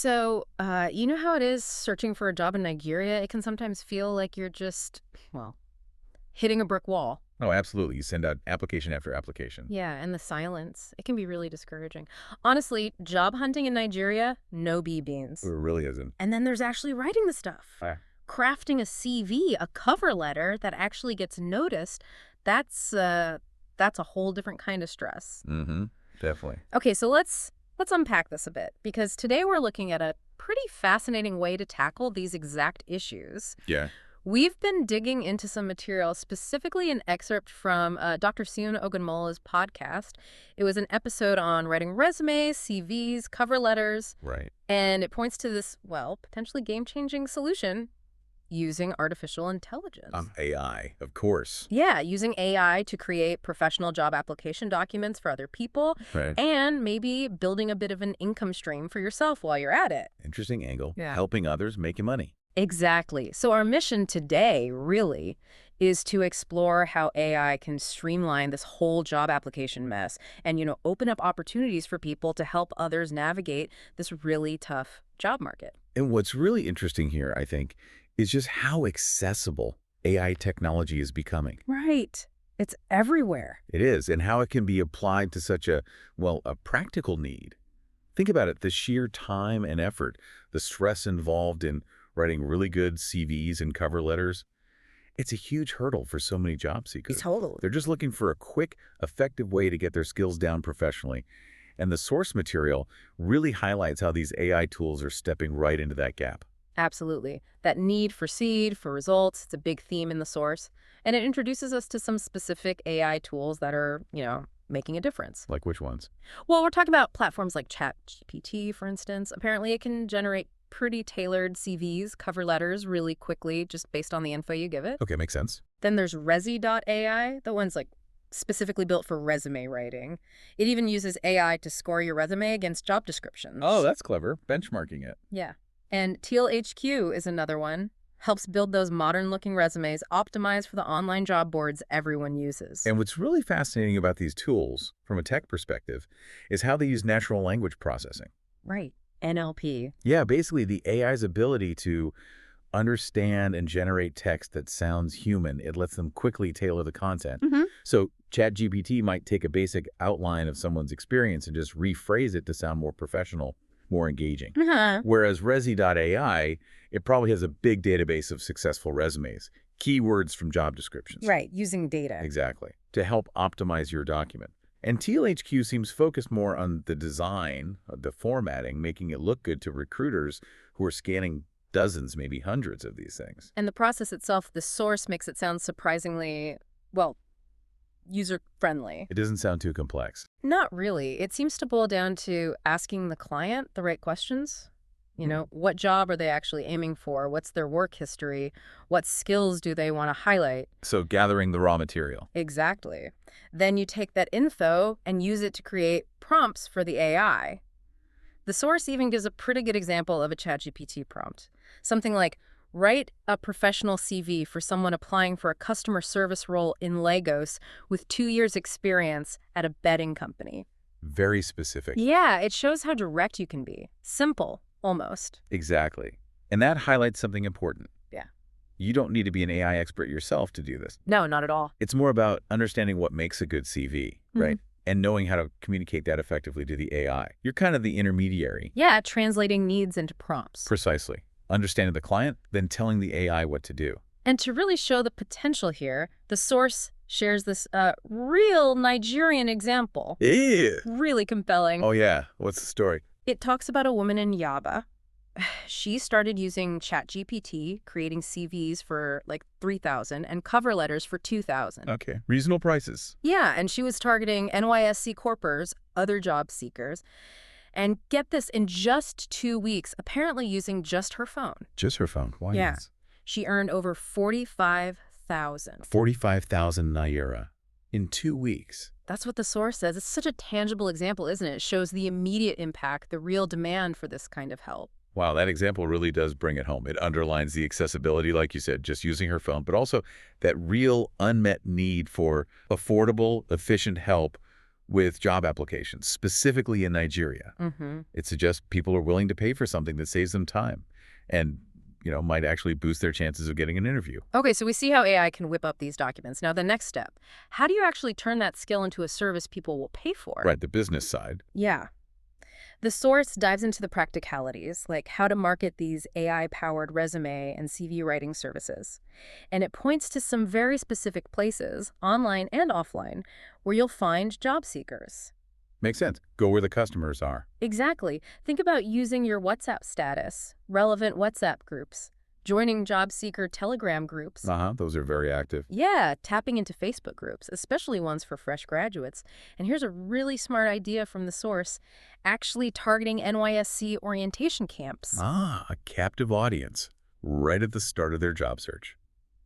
So, you know how it is searching for a job in Nigeria? It can sometimes feel like you're just, well, hitting a brick wall. Oh, absolutely. You send out application after application. Yeah, and the silence, it can be really discouraging. Honestly, job hunting in Nigeria, no It beans. really isn't. And then there's actually writing the stuff. Ah. Crafting a CV, a cover letter that actually gets noticed, that's that's a whole different kind of stress. Mm-hmm. Definitely. Okay, so let's unpack this a bit because today we're looking at a pretty fascinating way to tackle these exact issues. Yeah. We've been digging into some material, specifically an excerpt from Dr. Sion Ogunmola's podcast. It was an episode on writing resumes, CVs, cover letters, Right. and it points to this, well, potentially game-changing solution using artificial intelligence. AI, of course. Yeah, using AI to create professional job application documents for other people Right. and maybe building a bit of an income stream for yourself while you're at it. Interesting angle. Yeah. Helping others making money. Exactly. So our mission today really is to explore how AI can streamline this whole job application mess and, open up opportunities for people to help others navigate this really tough job market. And what's really interesting here, I think, is just how accessible AI technology is becoming. Right. It's everywhere. It is, and how it can be applied to such a practical need. Think about it, the sheer time and effort, the stress involved in writing really good CVs and cover letters. It's a huge hurdle for so many job seekers. Totally. They're just looking for a quick, effective way to get their skills down professionally. And the source material really highlights how these AI tools are stepping right into that gap. Absolutely. That need for seed, for results, it's a big theme in the source. And it introduces us to some specific AI tools that are, making a difference. Like which ones? Well, we're talking about platforms like ChatGPT, for instance. Apparently, it can generate pretty tailored CVs, cover letters really quickly, just based on the info you give it. Okay, makes sense. Then there's Resi.ai, the one's specifically built for resume writing. It even uses AI to score your resume against job descriptions. Oh, that's clever. Benchmarking it. Yeah. And Teal HQ is another one. Helps build those modern-looking resumes optimized for the online job boards everyone uses. And what's really fascinating about these tools, from a tech perspective, is how they use natural language processing. Right. NLP. Yeah, basically the AI's ability to understand and generate text that sounds human. It lets them quickly tailor the content. Mm-hmm. So ChatGPT might take a basic outline of someone's experience and just rephrase it to sound more professional, more engaging. Uh-huh. Whereas Resi.ai, it probably has a big database of successful resumes, keywords from job descriptions. Right, using data. Exactly, to help optimize your document. And TLHQ seems focused more on the design, the formatting, making it look good to recruiters who are scanning dozens, maybe hundreds of these things. And the process itself, the source makes it sound surprisingly, well, user-friendly. It doesn't sound too complex. Not really. It seems to boil down to asking the client the right questions. What job are they actually aiming for? What's their work history? What skills do they want to highlight? So gathering the raw material. Exactly. Then you take that info and use it to create prompts for the AI. The source even gives a pretty good example of a ChatGPT prompt. Something like, write a professional CV for someone applying for a customer service role in Lagos with 2 years experience at a betting company. Very specific. Yeah, it shows how direct you can be. Simple, almost. Exactly. And that highlights something important. Yeah. You don't need to be an AI expert yourself to do this. No, not at all. It's more about understanding what makes a good CV, right? And knowing how to communicate that effectively to the AI. You're kind of the intermediary. Yeah, translating needs into prompts. Precisely. Understanding the client, then telling the AI what to do. And to really show the potential here, the source shares this real Nigerian example. Ew. Really compelling. Oh, yeah. What's the story? It talks about a woman in Yaba. She started using ChatGPT, creating CVs for like 3,000 and cover letters for 2,000. Okay. Reasonable prices. Yeah, and she was targeting NYSC corpers, other job seekers. And get this, in just 2 weeks, apparently using just her phone. Just her phone. Why Yeah. not? She earned over 45,000. 45,000 Naira in 2 weeks. That's what the source says. It's such a tangible example, isn't it? It shows the immediate impact, the real demand for this kind of help. Wow, that example really does bring it home. It underlines the accessibility, like you said, just using her phone, but also that real unmet need for affordable, efficient help with job applications, specifically in Nigeria. It suggests people are willing to pay for something that saves them time and, might actually boost their chances of getting an interview. Okay, so we see how AI can whip up these documents. Now, the next step, how do you actually turn that skill into a service people will pay for? Right, the business side. Yeah. The source dives into the practicalities, like how to market these AI-powered resume and CV writing services. And it points to some very specific places, online and offline, where you'll find job seekers. Makes sense. Go where the customers are. Exactly. Think about using your WhatsApp status, relevant WhatsApp groups, joining job seeker Telegram groups. Those are very active. Yeah, tapping into Facebook groups, especially ones for fresh graduates. And here's a really smart idea from the source, actually targeting NYSC orientation camps. A captive audience right at the start of their job search.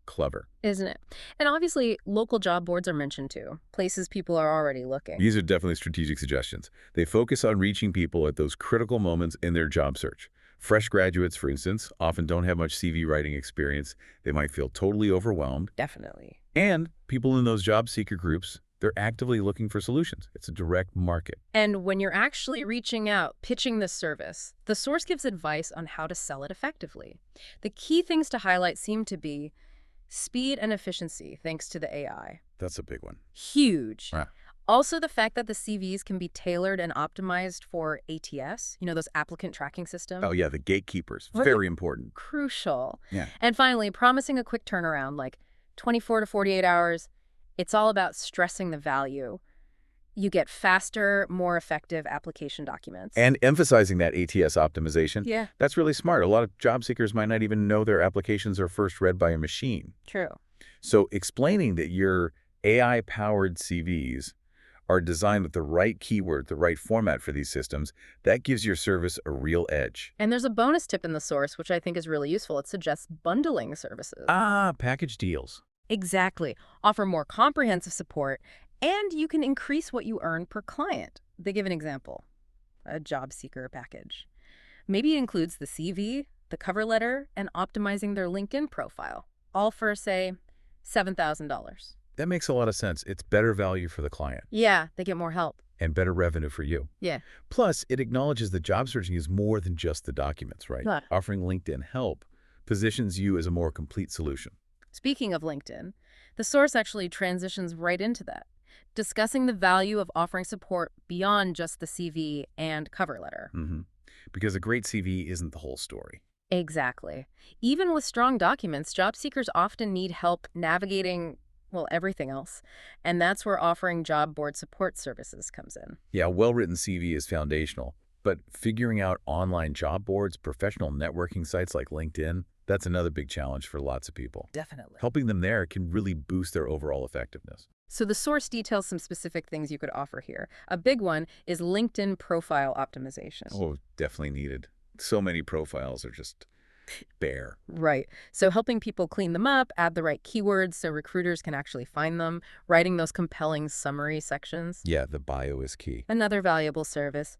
Clever. Isn't it? And obviously, local job boards are mentioned too, places people are already looking. These are definitely strategic suggestions. They focus on reaching people at those critical moments in their job search. Fresh graduates, for instance, often don't have much CV writing experience. They might feel totally overwhelmed. Definitely. And people in those job seeker groups, they're actively looking for solutions. It's a direct market. And when you're actually reaching out, pitching this service, the source gives advice on how to sell it effectively. The key things to highlight seem to be speed and efficiency, thanks to the AI. That's a big one. Huge. Right. Also, the fact that the CVs can be tailored and optimized for ATS, those applicant tracking systems. Oh, yeah, the gatekeepers. Right. Very important. Crucial. Yeah. And finally, promising a quick turnaround, like 24 to 48 hours. It's all about stressing the value. You get faster, more effective application documents. And emphasizing that ATS optimization. Yeah. That's really smart. A lot of job seekers might not even know their applications are first read by a machine. True. So explaining that your AI-powered CVs are designed with the right keyword, the right format for these systems, that gives your service a real edge. And there's a bonus tip in the source, which I think is really useful. It suggests bundling services. Package deals. Exactly. Offer more comprehensive support, and you can increase what you earn per client. They give an example, a job seeker package. Maybe it includes the CV, the cover letter, and optimizing their LinkedIn profile, all for, say, $7,000. That makes a lot of sense. It's better value for the client. Yeah, they get more help. And better revenue for you. Yeah. Plus, it acknowledges that job searching is more than just the documents, right? Huh. Offering LinkedIn help positions you as a more complete solution. Speaking of LinkedIn, the source actually transitions right into that, discussing the value of offering support beyond just the CV and cover letter. Because a great CV isn't the whole story. Exactly. Even with strong documents, job seekers often need help navigating, well, everything else. And that's where offering job board support services comes in. Yeah, a well-written CV is foundational. But figuring out online job boards, professional networking sites like LinkedIn, that's another big challenge for lots of people. Definitely. Helping them there can really boost their overall effectiveness. So the source details some specific things you could offer here. A big one is LinkedIn profile optimization. Oh, definitely needed. So many profiles are just bare. Right. So helping people clean them up, add the right keywords so recruiters can actually find them, writing those compelling summary sections. Yeah, the bio is key. Another valuable service,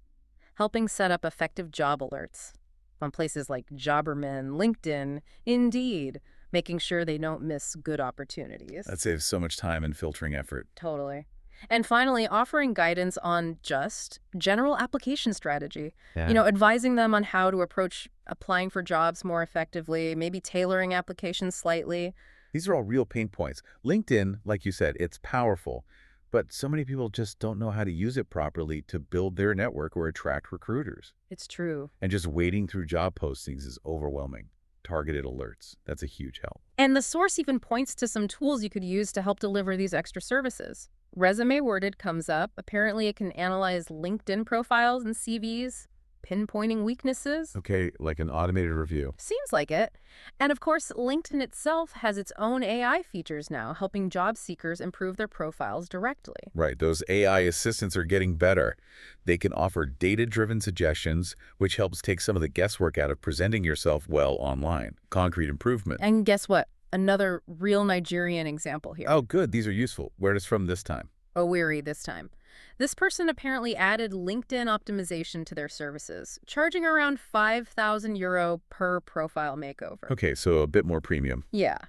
helping set up effective job alerts on places like Jobberman, LinkedIn, Indeed, making sure they don't miss good opportunities. That saves so much time and filtering effort. Totally. And finally, offering guidance on just general application strategy. Yeah. Advising them on how to approach applying for jobs more effectively, maybe tailoring applications slightly. These are all real pain points. LinkedIn, like you said, it's powerful, but so many people just don't know how to use it properly to build their network or attract recruiters. It's true. And just wading through job postings is overwhelming. Targeted alerts, that's a huge help. And the source even points to some tools you could use to help deliver these extra services. Resume Worded comes up. Apparently, it can analyze LinkedIn profiles and CVs, pinpointing weaknesses. Okay, like an automated review. Seems like it. And of course, LinkedIn itself has its own AI features now, helping job seekers improve their profiles directly. Right, those AI assistants are getting better. They can offer data-driven suggestions, which helps take some of the guesswork out of presenting yourself well online. Concrete improvement. And guess what? Another real Nigerian example here. Oh, good. These are useful. Where is from this time? Owiri this time. This person apparently added LinkedIn optimization to their services, charging around €5,000 per profile makeover. Okay, so a bit more premium. Yeah.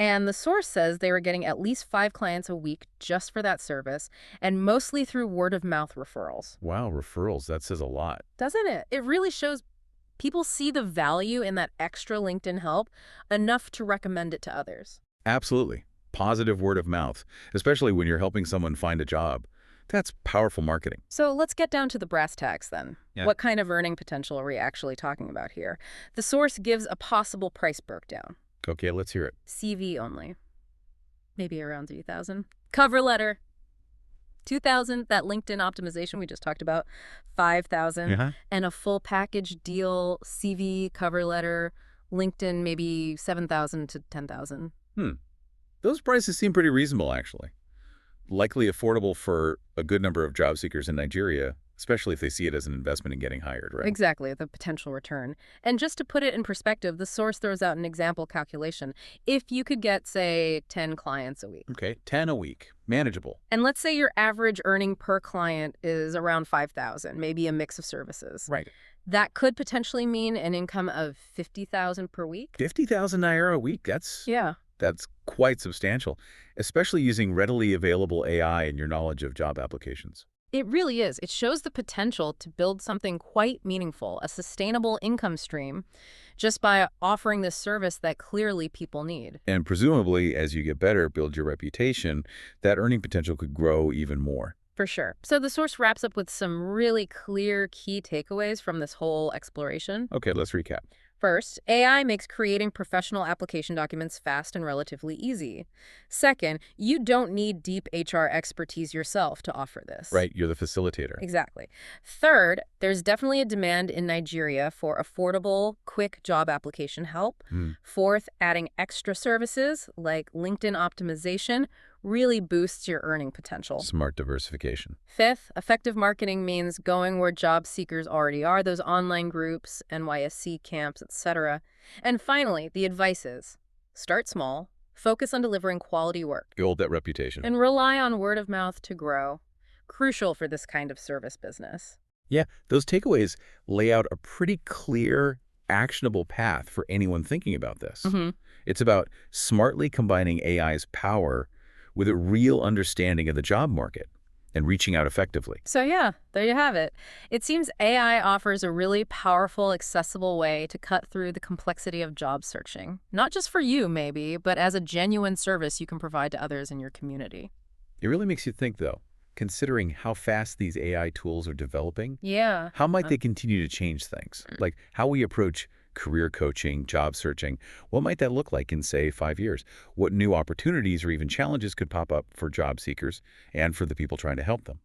And the source says they were getting at least 5 clients a week just for that service, and mostly through word-of-mouth referrals. Wow, referrals, that says a lot. Doesn't it? It really shows people see the value in that extra LinkedIn help enough to recommend it to others. Absolutely. Positive word of mouth, especially when you're helping someone find a job. That's powerful marketing. So let's get down to the brass tacks then. Yeah. What kind of earning potential are we actually talking about here? The source gives a possible price breakdown. Okay, let's hear it. CV only. Maybe around 3,000. Cover letter. 2,000. That LinkedIn optimization we just talked about. 5,000. Uh-huh. And a full package deal, CV, cover letter, LinkedIn, maybe 7,000 to 10,000. Those prices seem pretty reasonable, actually. Likely affordable for a good number of job seekers in Nigeria, especially if they see it as an investment in getting hired, right? Exactly, the potential return. And just to put it in perspective, the source throws out an example calculation. If you could get, say, 10 clients a week. Okay, 10 a week. Manageable. And let's say your average earning per client is around 5,000, maybe a mix of services. Right. That could potentially mean an income of 50,000 per week. 50,000 naira a week, Yeah. that's quite substantial, especially using readily available AI and your knowledge of job applications. It really is. It shows the potential to build something quite meaningful, a sustainable income stream, just by offering this service that clearly people need. And presumably, as you get better, build your reputation, that earning potential could grow even more. For sure. So the source wraps up with some really clear key takeaways from this whole exploration. Okay, let's recap. First, AI makes creating professional application documents fast and relatively easy. Second, you don't need deep HR expertise yourself to offer this. Right, you're the facilitator. Exactly. Third, there's definitely a demand in Nigeria for affordable, quick job application help. Fourth, adding extra services like LinkedIn optimization really boosts your earning potential. Smart diversification. Fifth, effective marketing means going where job seekers already are, those online groups, NYSC camps, etc. And finally, the advice is start small, focus on delivering quality work, Build that reputation. and rely on word of mouth to grow. Crucial for this kind of service business. Yeah, those takeaways lay out a pretty clear, actionable path for anyone thinking about this. It's about smartly combining AI's power with a real understanding of the job market and reaching out effectively. So yeah, there you have it. It seems AI offers a really powerful, accessible way to cut through the complexity of job searching. Not just for you, maybe, but as a genuine service you can provide to others in your community. It really makes you think, though, considering how fast these AI tools are developing, Yeah. how might they continue to change things? Like how we approach career coaching, job searching. What might that look like in, say, 5 years? What new opportunities or even challenges could pop up for job seekers and for the people trying to help them?